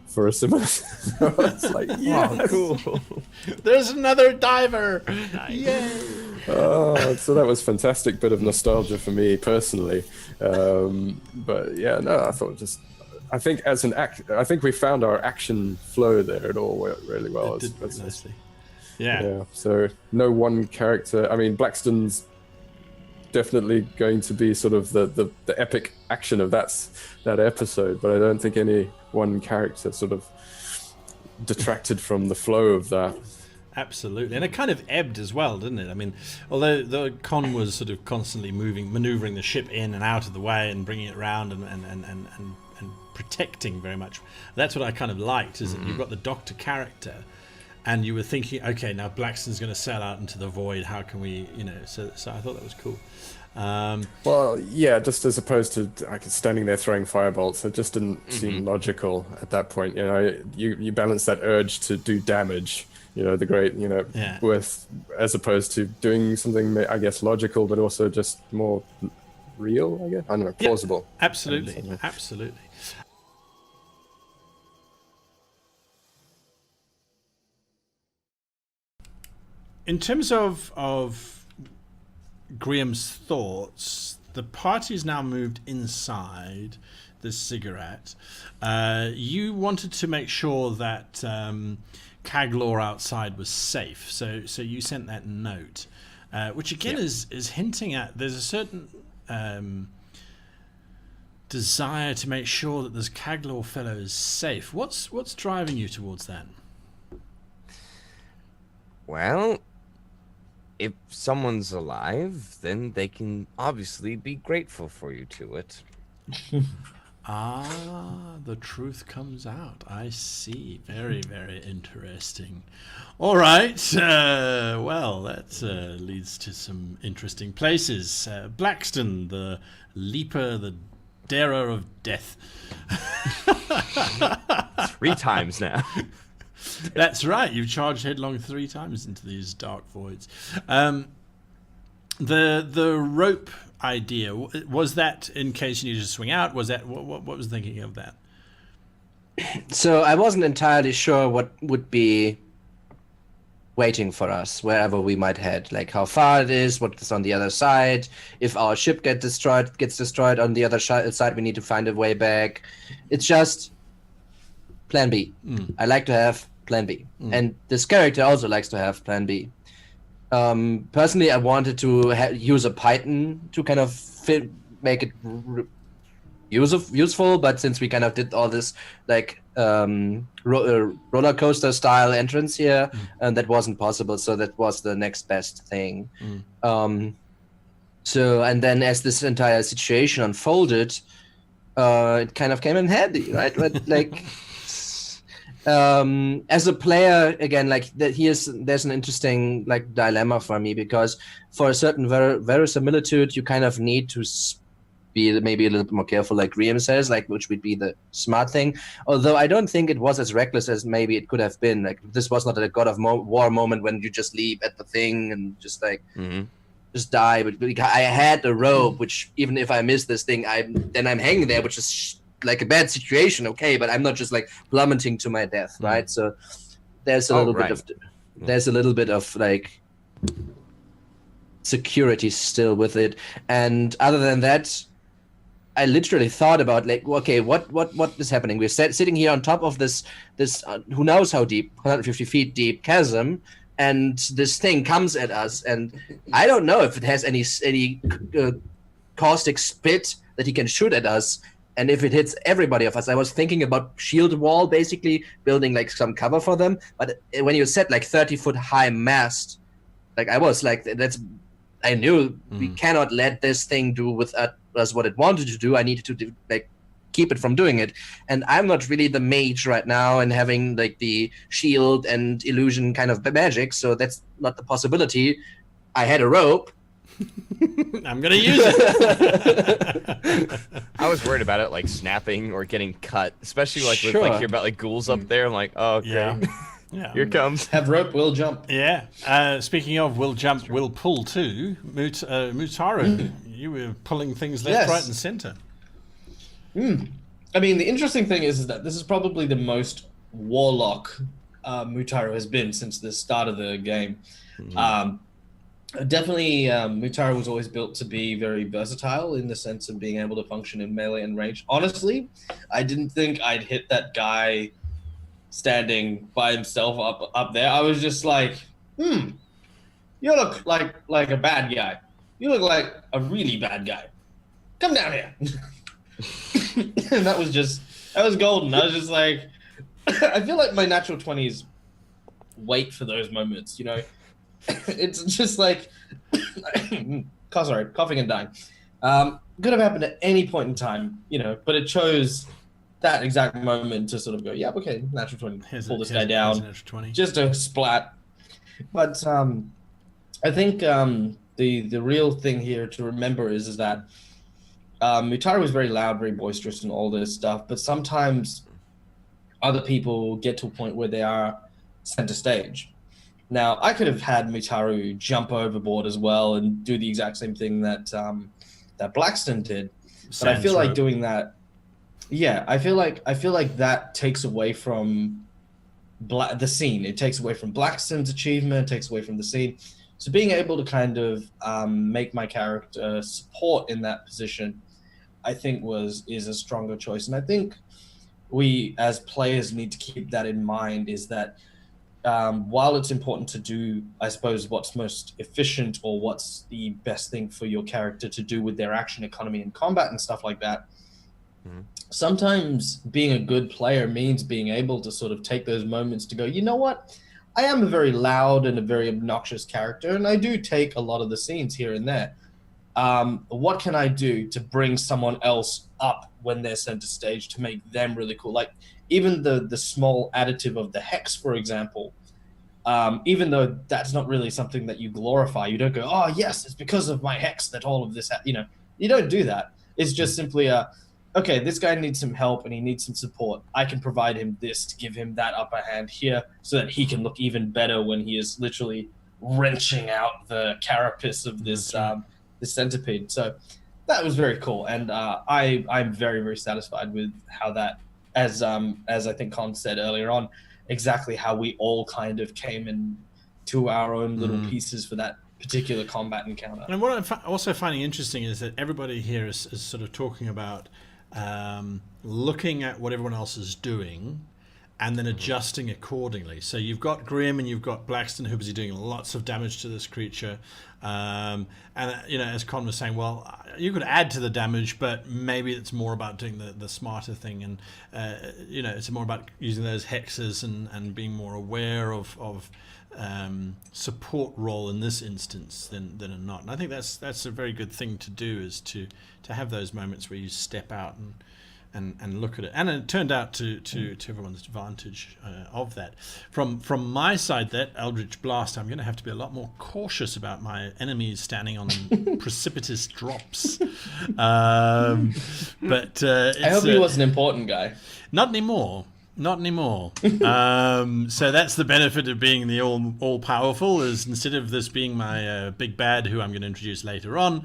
for a similar. It's like, yeah, Cool. There's another diver! Yay! oh, so that was fantastic bit of nostalgia for me personally. But yeah, no, I think as an act, I think we found our action flow there. It all worked really well. It did It's- nicely. Yeah. Yeah, so no one character. I mean, Blackston's definitely going to be sort of the epic action of that episode, but I don't think any one character sort of detracted from the flow of that. Absolutely, and it kind of ebbed as well, didn't it? I mean, although the con was sort of constantly maneuvering the ship in and out of the way and bringing it around and protecting very much. That's what I kind of liked, is that you've got the Doctor character, and you were thinking, okay, now Blackston's going to sail out into the void. How can we, So I thought that was cool. Well, yeah, just as opposed to standing there throwing firebolts, it just didn't seem logical at that point. You balance that urge to do damage the great, Yeah. with, as opposed to doing something, I guess, logical, but also just more real, I guess. I don't know, plausible. Absolutely. Absolutely. In terms of Graham's thoughts, the party's now moved inside the cigarette. You wanted to make sure that Caglor outside was safe, so you sent that note, which again is hinting at there's a certain desire to make sure that this Caglor fellow is safe. What's driving you towards that? Well, if someone's alive, then they can obviously be grateful for you to it. The truth comes out. I see. Very, very interesting. All right. Well, that leads to some interesting places. Blackston, the leaper, the darer of death. 3 times now. That's right. You've charged headlong 3 times into these dark voids. The rope idea, was that in case you needed to swing out? Was that what was thinking of that? So I wasn't entirely sure what would be waiting for us wherever we might head, like how far it is, what is on the other side. If our ship gets destroyed on the other side, we need to find a way back. It's just plan B. I like to have plan B, and this character also likes to have plan B. Personally, I wanted to use a Python to kind of make it useful, but since we kind of did all this like roller coaster style entrance here, and that wasn't possible, so that was the next best thing. So, and then as this entire situation unfolded, it kind of came in handy, right? But like, as a player, again, like there's an interesting like dilemma for me, because for a certain verisimilitude, you kind of need to be maybe a little bit more careful, like Graham says, like, which would be the smart thing. Although I don't think it was as reckless as maybe it could have been. Like, this was not a God of War moment when you just leap at the thing and just like just die. But I had a rope, which even if I miss this thing, I'm hanging there, which is like a bad situation. Okay, but I'm not just like plummeting to my death, right? So there's a little bit of like security still with it. And other than that, I literally thought about like, okay, what is happening? We're sitting here on top of this who knows how deep, 150 feet deep chasm, and this thing comes at us, and I don't know if it has any caustic spit that he can shoot at us, and if it hits everybody of us. I was thinking about shield wall, basically building like some cover for them, but when you set like 30-foot high mast, like I was like, I knew we cannot let this thing do with us what it wanted to do. I needed to like keep it from doing it, and I'm not really the mage right now and having like the shield and illusion kind of magic, so that's not the possibility. I had a rope. I'm gonna use it. I was worried about it like snapping or getting cut, especially like with like hear about like ghouls up there. I'm like, oh, okay. Yeah. Here comes. Have rope, will jump. Yeah. Speaking of will jump, will pull too. Mutaru, you were pulling things left, right, and center. I mean, the interesting thing is that this is probably the most warlock Mutaru has been since the start of the game. Definitely, Mutaru was always built to be very versatile in the sense of being able to function in melee and range. Honestly, I didn't think I'd hit that guy standing by himself up there. I was just like, you look like a bad guy. You look like a really bad guy. Come down here. And that was golden. I was just like, I feel like my natural 20s wait for those moments, you know? It's just like, coughing and dying. Could have happened at any point in time, you know, but it chose that exact moment to sort of go, yeah, okay, natural 20, pull this guy down, just a splat. But I think the real thing here to remember is that Mutaru was very loud, very boisterous and all this stuff, but sometimes other people get to a point where they are center stage. Now, I could have had Mitaru jump overboard as well and do the exact same thing that that Blackston did, but I feel like doing that. Yeah, I feel like that takes away from the scene. It takes away from Blackston's achievement. It takes away from the scene. So being able to kind of make my character support in that position, I think is a stronger choice, and I think we as players need to keep that in mind. Is that while it's important to do, I suppose, what's most efficient or what's the best thing for your character to do with their action economy and combat and stuff like that, sometimes being a good player means being able to sort of take those moments to go, you know what? I am a very loud and a very obnoxious character, and I do take a lot of the scenes here and there. What can I do to bring someone else up when they're center stage to make them really cool? Like, even the small additive of the hex, for example, even though that's not really something that you glorify, you don't go, oh, yes, it's because of my hex that all of this, you don't do that. It's just simply okay, this guy needs some help and he needs some support. I can provide him this to give him that upper hand here so that he can look even better when he is literally wrenching out the carapace of this this centipede. So that was very cool, and I'm very, very satisfied with how that, as I think Con said earlier on, exactly how we all kind of came into our own little pieces for that particular combat encounter. And what I'm also finding interesting is that everybody here is sort of talking about looking at what everyone else is doing and then adjusting accordingly. So you've got Grim and you've got Blackston, who are busy doing lots of damage to this creature. And, as Con was saying, well, you could add to the damage, but maybe it's more about doing the smarter thing. And, it's more about using those hexes and being more aware of support role in this instance than not. And I think that's a very good thing to do, is to have those moments where you step out and look at it. And it turned out to everyone's advantage of that. From my side, that Eldritch Blast, I'm going to have to be a lot more cautious about my enemies standing on precipitous drops. But I hope he was an important guy. Not anymore. So that's the benefit of being the all powerful, is instead of this being my big bad, who I'm going to introduce later on,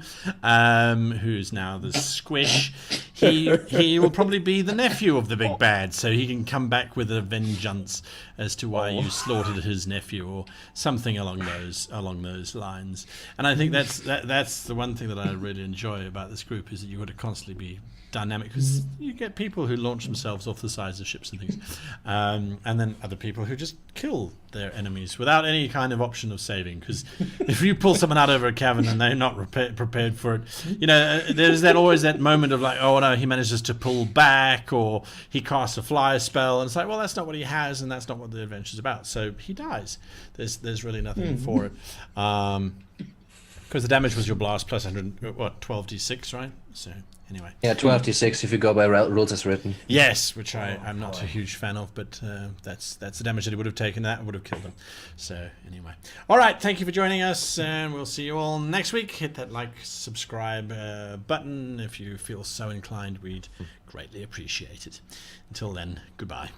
who's now the Squish, he will probably be the nephew of the big bad, so he can come back with a vengeance as to why you slaughtered his nephew or something along those lines. And I think that's the one thing that I really enjoy about this group, is that you've got to constantly be dynamic, because you get people who launch themselves off the sides of ships and things, and then other people who just kill their enemies without any kind of option of saving, because if you pull someone out over a cavern and they're not prepared for it, there's always that moment of like, oh no, he manages to pull back, or he casts a fly spell, and it's like, well, that's not what he has, and that's not what the adventure's about, so he dies. There's really nothing for it, because the damage was your blast plus 12d6, right? So anyway. Yeah, 12d6 if you go by rules as written. Yes, which I'm not a huge fan of, but that's the damage that he would have taken. That would have killed him. So anyway. All right, thank you for joining us, and we'll see you all next week. Hit that like, subscribe button if you feel so inclined. We'd greatly appreciate it. Until then, goodbye.